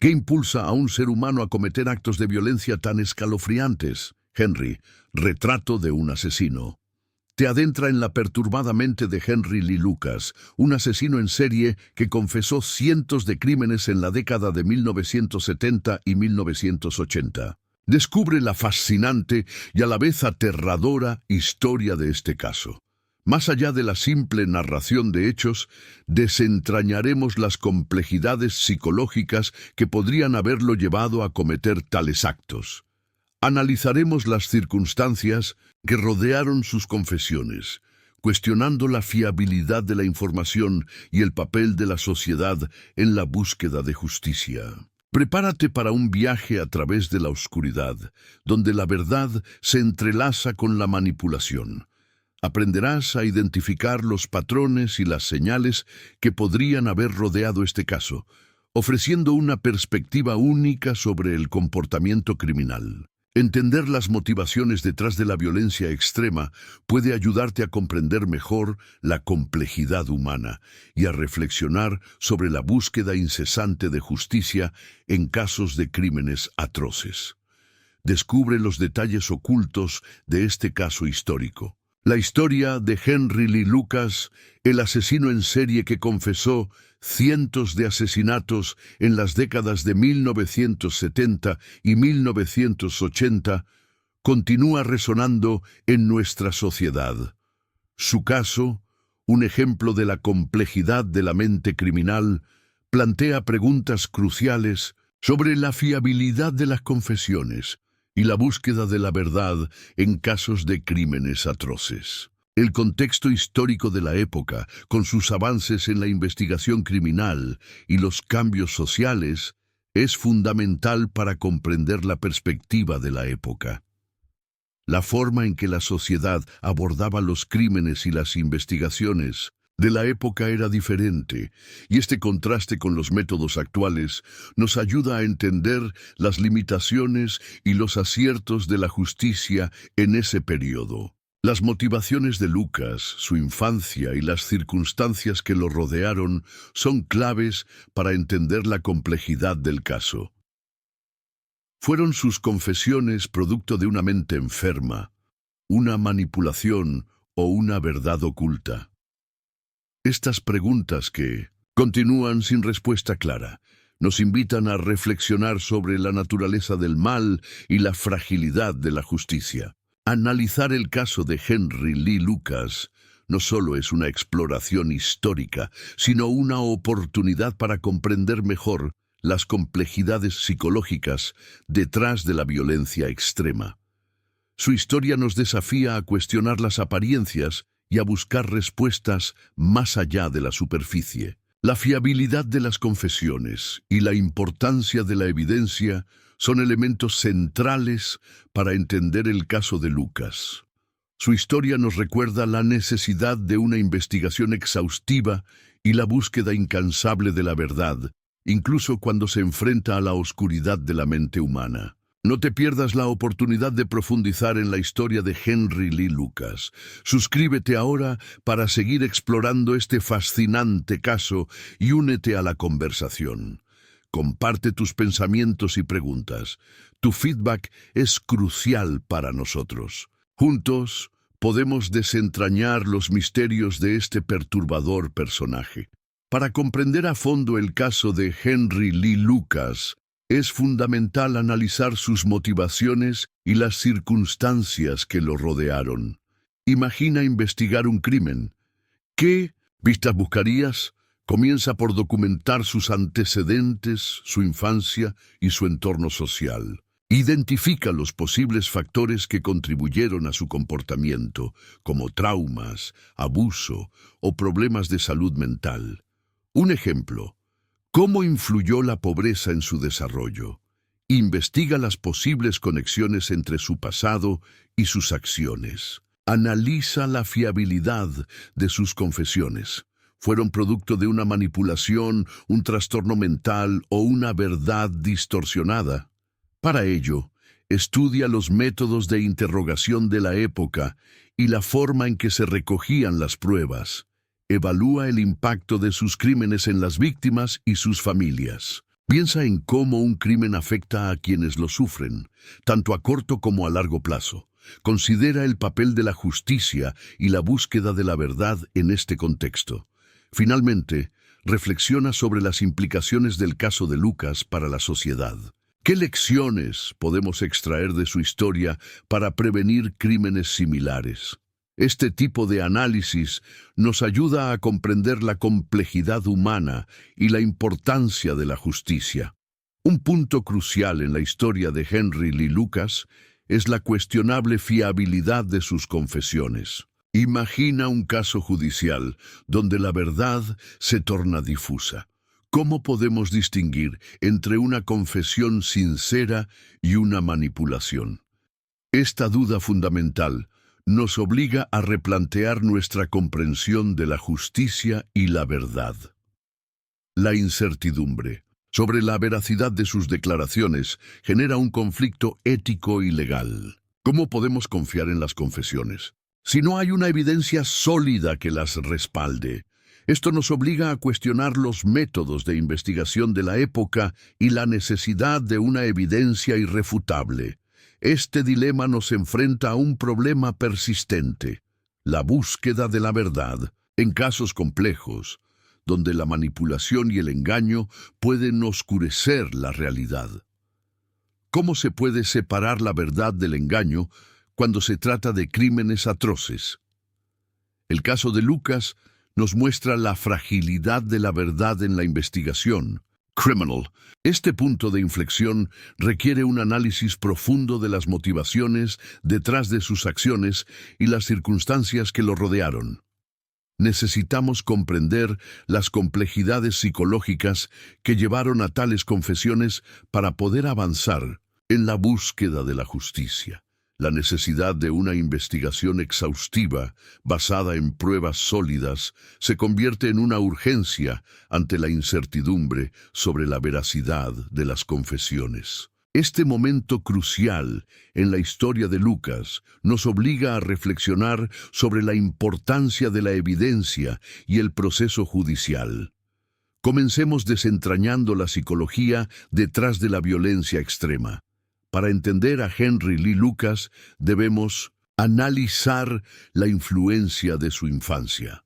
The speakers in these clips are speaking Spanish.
¿Qué impulsa a un ser humano a cometer actos de violencia tan escalofriantes? Henry, retrato de un asesino. Te adentra en la perturbada mente de Henry Lee Lucas, un asesino en serie que confesó cientos de crímenes en la década de 1970 y 1980. Descubre la fascinante y a la vez aterradora historia de este caso. Más allá de la simple narración de hechos, desentrañaremos las complejidades psicológicas que podrían haberlo llevado a cometer tales actos. Analizaremos las circunstancias que rodearon sus confesiones, cuestionando la fiabilidad de la información y el papel de la sociedad en la búsqueda de justicia. Prepárate para un viaje a través de la oscuridad, donde la verdad se entrelaza con la manipulación. Aprenderás a identificar los patrones y las señales que podrían haber rodeado este caso, ofreciendo una perspectiva única sobre el comportamiento criminal. Entender las motivaciones detrás de la violencia extrema puede ayudarte a comprender mejor la complejidad humana y a reflexionar sobre la búsqueda incesante de justicia en casos de crímenes atroces. Descubre los detalles ocultos de este caso histórico. La historia de Henry Lee Lucas, el asesino en serie que confesó cientos de asesinatos en las décadas de 1970 y 1980, continúa resonando en nuestra sociedad. Su caso, un ejemplo de la complejidad de la mente criminal, plantea preguntas cruciales sobre la fiabilidad de las confesiones y la búsqueda de la verdad en casos de crímenes atroces. El contexto histórico de la época, con sus avances en la investigación criminal y los cambios sociales, es fundamental para comprender la perspectiva de la época. La forma en que la sociedad abordaba los crímenes y las investigaciones de la época era diferente, y este contraste con los métodos actuales nos ayuda a entender las limitaciones y los aciertos de la justicia en ese periodo. Las motivaciones de Lucas, su infancia y las circunstancias que lo rodearon son claves para entender la complejidad del caso. ¿Fueron sus confesiones producto de una mente enferma, una manipulación o una verdad oculta? Estas preguntas que continúan sin respuesta clara nos invitan a reflexionar sobre la naturaleza del mal y la fragilidad de la justicia. Analizar el caso de Henry Lee Lucas no solo es una exploración histórica, sino una oportunidad para comprender mejor las complejidades psicológicas detrás de la violencia extrema. Su historia nos desafía a cuestionar las apariencias y a buscar respuestas más allá de la superficie. La fiabilidad de las confesiones y la importancia de la evidencia son elementos centrales para entender el caso de Lucas. Su historia nos recuerda la necesidad de una investigación exhaustiva y la búsqueda incansable de la verdad, incluso cuando se enfrenta a la oscuridad de la mente humana. No te pierdas la oportunidad de profundizar en la historia de Henry Lee Lucas. Suscríbete ahora para seguir explorando este fascinante caso y únete a la conversación. Comparte tus pensamientos y preguntas. Tu feedback es crucial para nosotros. Juntos podemos desentrañar los misterios de este perturbador personaje. Para comprender a fondo el caso de Henry Lee Lucas, es fundamental analizar sus motivaciones y las circunstancias que lo rodearon. Imagina investigar un crimen. ¿Qué pistas buscarías? Comienza por documentar sus antecedentes, su infancia y su entorno social. Identifica los posibles factores que contribuyeron a su comportamiento, como traumas, abuso o problemas de salud mental. Un ejemplo: ¿cómo influyó la pobreza en su desarrollo? Investiga las posibles conexiones entre su pasado y sus acciones. Analiza la fiabilidad de sus confesiones. ¿Fueron producto de una manipulación, un trastorno mental o una verdad distorsionada? Para ello, estudia los métodos de interrogación de la época y la forma en que se recogían las pruebas. Evalúa el impacto de sus crímenes en las víctimas y sus familias. Piensa en cómo un crimen afecta a quienes lo sufren, tanto a corto como a largo plazo. Considera el papel de la justicia y la búsqueda de la verdad en este contexto. Finalmente, reflexiona sobre las implicaciones del caso de Lucas para la sociedad. ¿Qué lecciones podemos extraer de su historia para prevenir crímenes similares? Este tipo de análisis nos ayuda a comprender la complejidad humana y la importancia de la justicia. Un punto crucial en la historia de Henry Lee Lucas es la cuestionable fiabilidad de sus confesiones. Imagina un caso judicial donde la verdad se torna difusa. ¿Cómo podemos distinguir entre una confesión sincera y una manipulación? Esta duda fundamental nos obliga a replantear nuestra comprensión de la justicia y la verdad. La incertidumbre sobre la veracidad de sus declaraciones genera un conflicto ético y legal. ¿Cómo podemos confiar en las confesiones si no hay una evidencia sólida que las respalde? Esto nos obliga a cuestionar los métodos de investigación de la época y la necesidad de una evidencia irrefutable. Este dilema nos enfrenta a un problema persistente: la búsqueda de la verdad en casos complejos, donde la manipulación y el engaño pueden oscurecer la realidad. ¿Cómo se puede separar la verdad del engaño cuando se trata de crímenes atroces? El caso de Lucas nos muestra la fragilidad de la verdad en la investigación. Criminal. Este punto de inflexión requiere un análisis profundo de las motivaciones detrás de sus acciones y las circunstancias que lo rodearon. Necesitamos comprender las complejidades psicológicas que llevaron a tales confesiones para poder avanzar en la búsqueda de la justicia. La necesidad de una investigación exhaustiva, basada en pruebas sólidas, se convierte en una urgencia ante la incertidumbre sobre la veracidad de las confesiones. Este momento crucial en la historia de Lucas nos obliga a reflexionar sobre la importancia de la evidencia y el proceso judicial. Comencemos desentrañando la psicología detrás de la violencia extrema. Para entender a Henry Lee Lucas, debemos analizar la influencia de su infancia.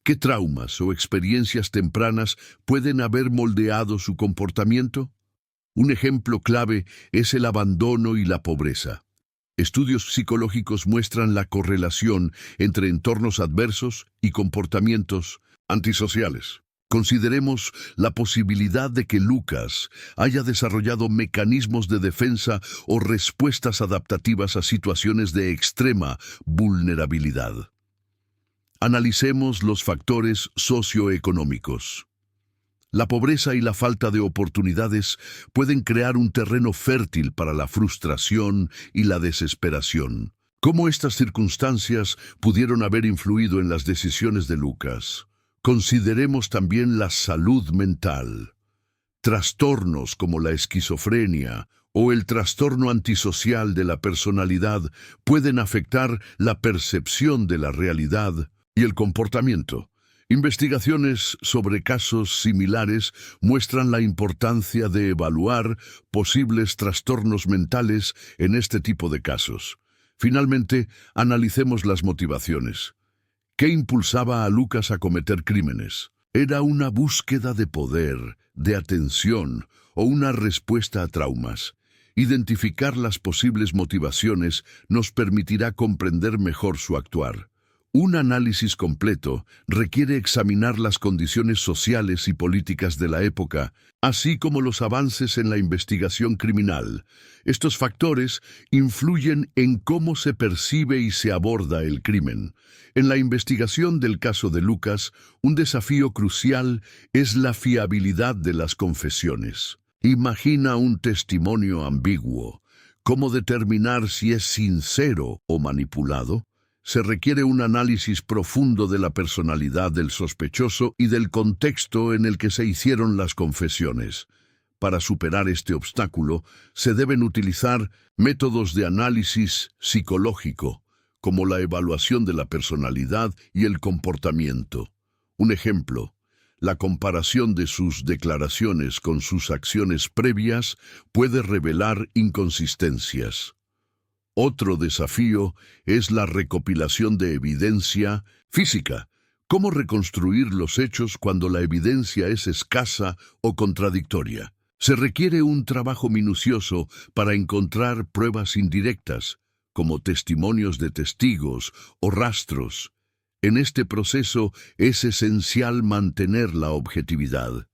¿Qué traumas o experiencias tempranas pueden haber moldeado su comportamiento? Un ejemplo clave es el abandono y la pobreza. Estudios psicológicos muestran la correlación entre entornos adversos y comportamientos antisociales. Consideremos la posibilidad de que Lucas haya desarrollado mecanismos de defensa o respuestas adaptativas a situaciones de extrema vulnerabilidad. Analicemos los factores socioeconómicos. La pobreza y la falta de oportunidades pueden crear un terreno fértil para la frustración y la desesperación. ¿Cómo estas circunstancias pudieron haber influido en las decisiones de Lucas? Consideremos también la salud mental. Trastornos como la esquizofrenia o el trastorno antisocial de la personalidad pueden afectar la percepción de la realidad y el comportamiento. Investigaciones sobre casos similares muestran la importancia de evaluar posibles trastornos mentales en este tipo de casos. Finalmente, analicemos las motivaciones. ¿Qué impulsaba a Lucas a cometer crímenes? ¿Era una búsqueda de poder, de atención o una respuesta a traumas? Identificar las posibles motivaciones nos permitirá comprender mejor su actuar. Un análisis completo requiere examinar las condiciones sociales y políticas de la época, así como los avances en la investigación criminal. Estos factores influyen en cómo se percibe y se aborda el crimen. En la investigación del caso de Lucas, un desafío crucial es la fiabilidad de las confesiones. Imagina un testimonio ambiguo. ¿Cómo determinar si es sincero o manipulado? Se requiere un análisis profundo de la personalidad del sospechoso y del contexto en el que se hicieron las confesiones. Para superar este obstáculo, se deben utilizar métodos de análisis psicológico, como la evaluación de la personalidad y el comportamiento. Un ejemplo: La comparación de sus declaraciones con sus acciones previas puede revelar inconsistencias. Otro desafío es la recopilación de evidencia física. ¿Cómo reconstruir los hechos cuando la evidencia es escasa o contradictoria? Se requiere un trabajo minucioso para encontrar pruebas indirectas, como testimonios de testigos o rastros. En este proceso es esencial mantener la objetividad.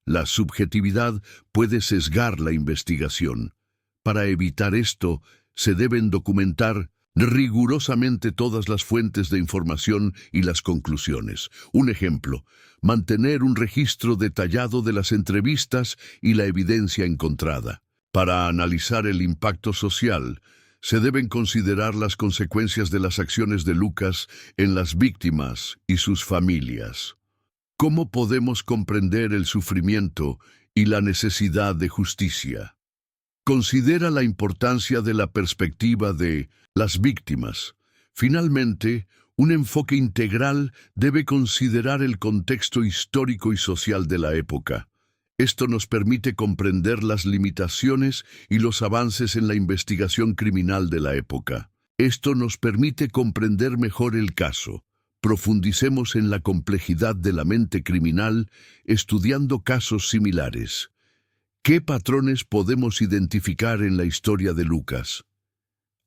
La subjetividad puede sesgar la investigación. Para evitar esto, se deben documentar rigurosamente todas las fuentes de información y las conclusiones. Un ejemplo, mantener un registro detallado de las entrevistas y la evidencia encontrada. Para analizar el impacto social, se deben considerar las consecuencias de las acciones de Lucas en las víctimas y sus familias. ¿Cómo podemos comprender el sufrimiento y la necesidad de justicia? Considera la importancia de la perspectiva de las víctimas. Finalmente, un enfoque integral debe considerar el contexto histórico y social de la época. Esto nos permite comprender las limitaciones y los avances en la investigación criminal de la época. Esto nos permite comprender mejor el caso. Profundicemos en la complejidad de la mente criminal, estudiando casos similares. ¿Qué patrones podemos identificar en la historia de Lucas?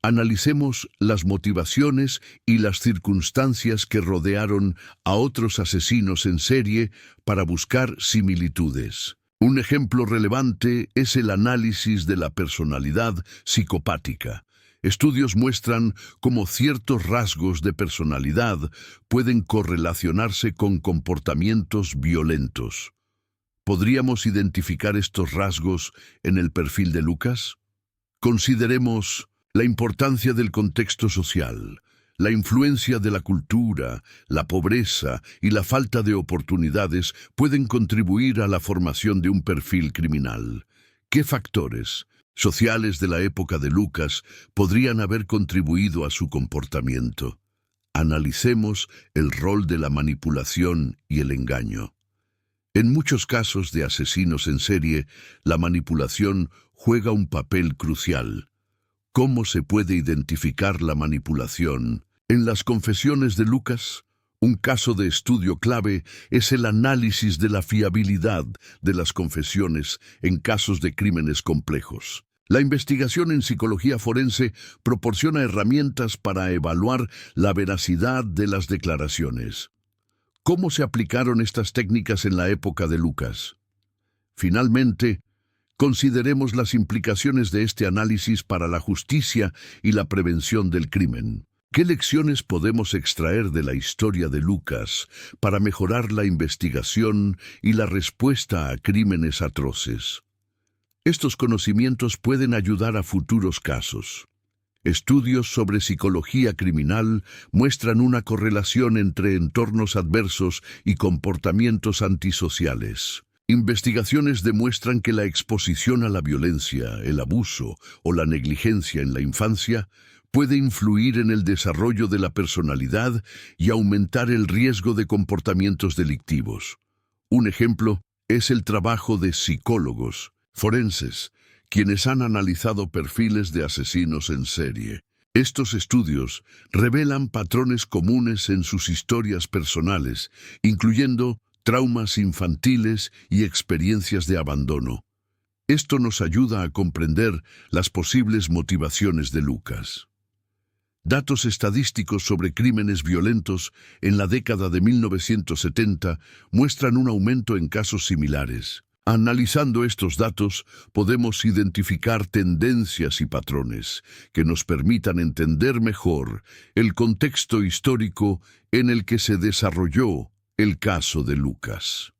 Analicemos las motivaciones y las circunstancias que rodearon a otros asesinos en serie para buscar similitudes. Un ejemplo relevante es el análisis de la personalidad psicopática. Estudios muestran cómo ciertos rasgos de personalidad pueden correlacionarse con comportamientos violentos. ¿Podríamos identificar estos rasgos en el perfil de Lucas? Consideremos la importancia del contexto social, la influencia de la cultura, la pobreza y la falta de oportunidades pueden contribuir a la formación de un perfil criminal. ¿Qué factores sociales de la época de Lucas podrían haber contribuido a su comportamiento? Analicemos el rol de la manipulación y el engaño. En muchos casos de asesinos en serie, la manipulación juega un papel crucial. ¿Cómo se puede identificar la manipulación? En las confesiones de Lucas, un caso de estudio clave es el análisis de la fiabilidad de las confesiones en casos de crímenes complejos. La investigación en psicología forense proporciona herramientas para evaluar la veracidad de las declaraciones. ¿Cómo se aplicaron estas técnicas en la época de Lucas? Finalmente, consideremos las implicaciones de este análisis para la justicia y la prevención del crimen. ¿Qué lecciones podemos extraer de la historia de Lucas para mejorar la investigación y la respuesta a crímenes atroces? Estos conocimientos pueden ayudar a futuros casos. Estudios sobre psicología criminal muestran una correlación entre entornos adversos y comportamientos antisociales. Investigaciones demuestran que la exposición a la violencia, el abuso o la negligencia en la infancia puede influir en el desarrollo de la personalidad y aumentar el riesgo de comportamientos delictivos. Un ejemplo es el trabajo de psicólogos forenses, quienes han analizado perfiles de asesinos en serie. Estos estudios revelan patrones comunes en sus historias personales, incluyendo traumas infantiles y experiencias de abandono. Esto nos ayuda a comprender las posibles motivaciones de Lucas. Datos estadísticos sobre crímenes violentos en la década de 1970 muestran un aumento en casos similares. Analizando estos datos, podemos identificar tendencias y patrones que nos permitan entender mejor el contexto histórico en el que se desarrolló el caso de Lucas.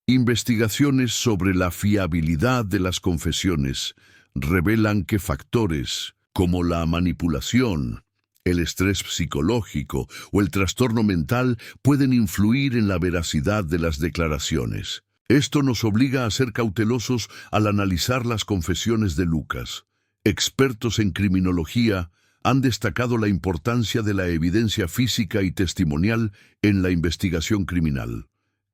Investigaciones sobre la fiabilidad de las confesiones revelan que factores como la manipulación, el estrés psicológico o el trastorno mental pueden influir en la veracidad de las declaraciones. Esto nos obliga a ser cautelosos al analizar las confesiones de Lucas. Expertos en criminología han destacado la importancia de la evidencia física y testimonial en la investigación criminal.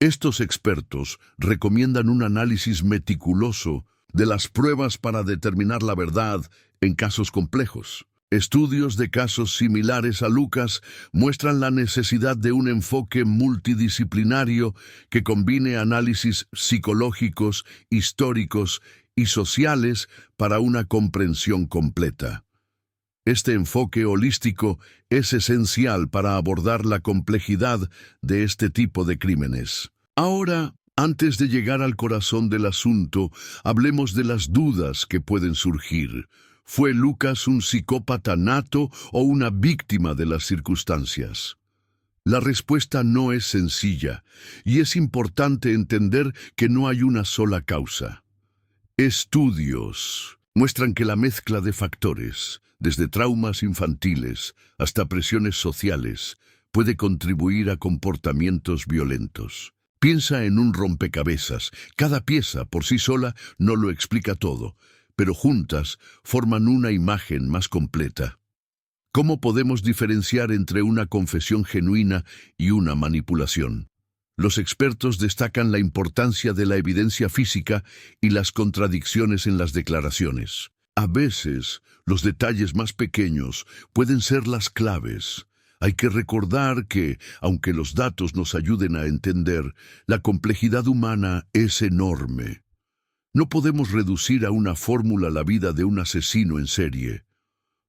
Estos expertos recomiendan un análisis meticuloso de las pruebas para determinar la verdad en casos complejos. Estudios de casos similares a Lucas muestran la necesidad de un enfoque multidisciplinario que combine análisis psicológicos, históricos y sociales para una comprensión completa. Este enfoque holístico es esencial para abordar la complejidad de este tipo de crímenes. Ahora, antes de llegar al corazón del asunto, hablemos de las dudas que pueden surgir. ¿Fue Lucas un psicópata nato o una víctima de las circunstancias? La respuesta no es sencilla, y es importante entender que no hay una sola causa. Estudios muestran que la mezcla de factores, desde traumas infantiles hasta presiones sociales, puede contribuir a comportamientos violentos. Piensa en un rompecabezas. Cada pieza por sí sola no lo explica todo, pero juntas forman una imagen más completa. ¿Cómo podemos diferenciar entre una confesión genuina y una manipulación? Los expertos destacan la importancia de la evidencia física y las contradicciones en las declaraciones. A veces, los detalles más pequeños pueden ser las claves. Hay que recordar que, aunque los datos nos ayuden a entender, la complejidad humana es enorme. No podemos reducir a una fórmula la vida de un asesino en serie.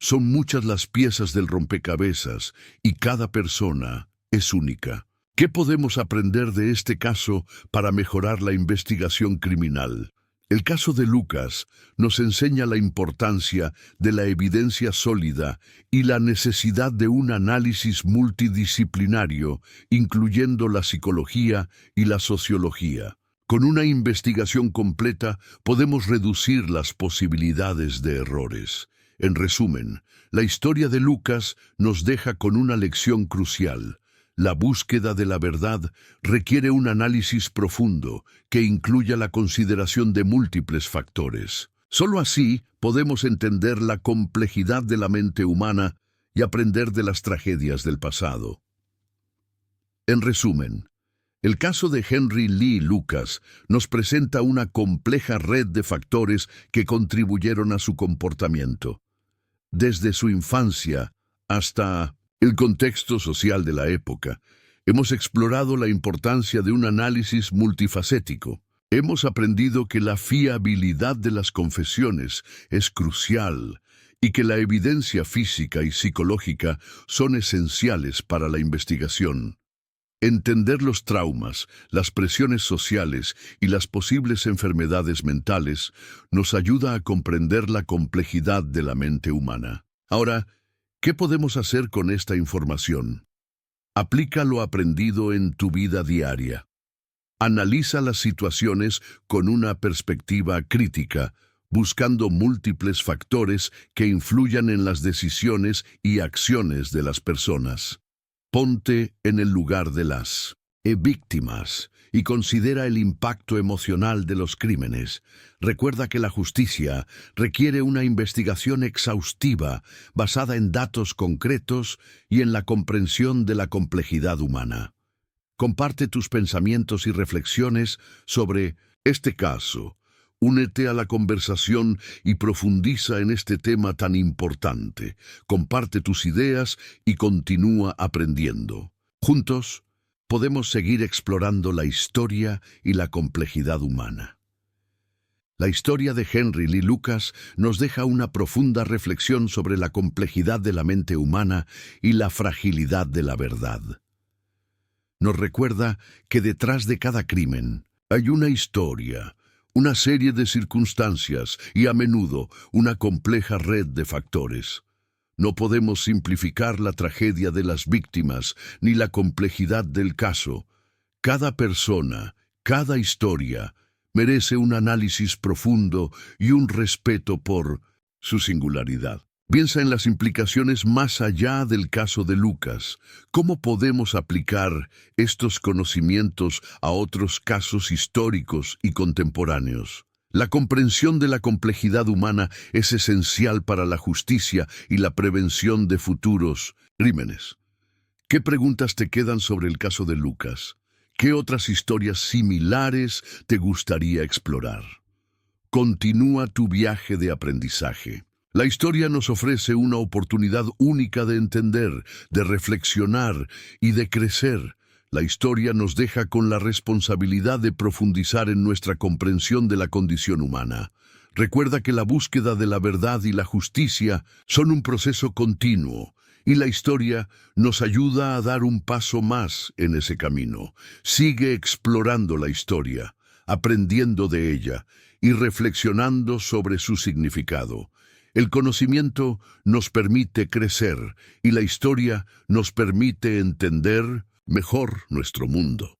Son muchas las piezas del rompecabezas y cada persona es única. ¿Qué podemos aprender de este caso para mejorar la investigación criminal? El caso de Lucas nos enseña la importancia de la evidencia sólida y la necesidad de un análisis multidisciplinario, incluyendo la psicología y la sociología. Con una investigación completa podemos reducir las posibilidades de errores. En resumen, la historia de Lucas nos deja con una lección crucial. La búsqueda de la verdad requiere un análisis profundo que incluya la consideración de múltiples factores. Solo así podemos entender la complejidad de la mente humana y aprender de las tragedias del pasado. En resumen, el caso de Henry Lee Lucas nos presenta una compleja red de factores que contribuyeron a su comportamiento. Desde su infancia hasta el contexto social de la época, hemos explorado la importancia de un análisis multifacético. Hemos aprendido que la fiabilidad de las confesiones es crucial y que la evidencia física y psicológica son esenciales para la investigación. Entender los traumas, las presiones sociales y las posibles enfermedades mentales nos ayuda a comprender la complejidad de la mente humana. Ahora, ¿qué podemos hacer con esta información? Aplica lo aprendido en tu vida diaria. Analiza las situaciones con una perspectiva crítica, buscando múltiples factores que influyan en las decisiones y acciones de las personas. Ponte en el lugar de las víctimas y considera el impacto emocional de los crímenes. Recuerda que la justicia requiere una investigación exhaustiva basada en datos concretos y en la comprensión de la complejidad humana. Comparte tus pensamientos y reflexiones sobre este caso. Únete a la conversación y profundiza en este tema tan importante. Comparte tus ideas y continúa aprendiendo. Juntos, podemos seguir explorando la historia y la complejidad humana. La historia de Henry Lee Lucas nos deja una profunda reflexión sobre la complejidad de la mente humana y la fragilidad de la verdad. Nos recuerda que detrás de cada crimen hay una historia, una serie de circunstancias y a menudo una compleja red de factores. No podemos simplificar la tragedia de las víctimas ni la complejidad del caso. Cada persona, cada historia, merece un análisis profundo y un respeto por su singularidad. Piensa en las implicaciones más allá del caso de Lucas. ¿Cómo podemos aplicar estos conocimientos a otros casos históricos y contemporáneos? La comprensión de la complejidad humana es esencial para la justicia y la prevención de futuros crímenes. ¿Qué preguntas te quedan sobre el caso de Lucas? ¿Qué otras historias similares te gustaría explorar? Continúa tu viaje de aprendizaje. La historia nos ofrece una oportunidad única de entender, de reflexionar y de crecer. La historia nos deja con la responsabilidad de profundizar en nuestra comprensión de la condición humana. Recuerda que la búsqueda de la verdad y la justicia son un proceso continuo, y la historia nos ayuda a dar un paso más en ese camino. Sigue explorando la historia, aprendiendo de ella y reflexionando sobre su significado. El conocimiento nos permite crecer y la historia nos permite entender mejor nuestro mundo.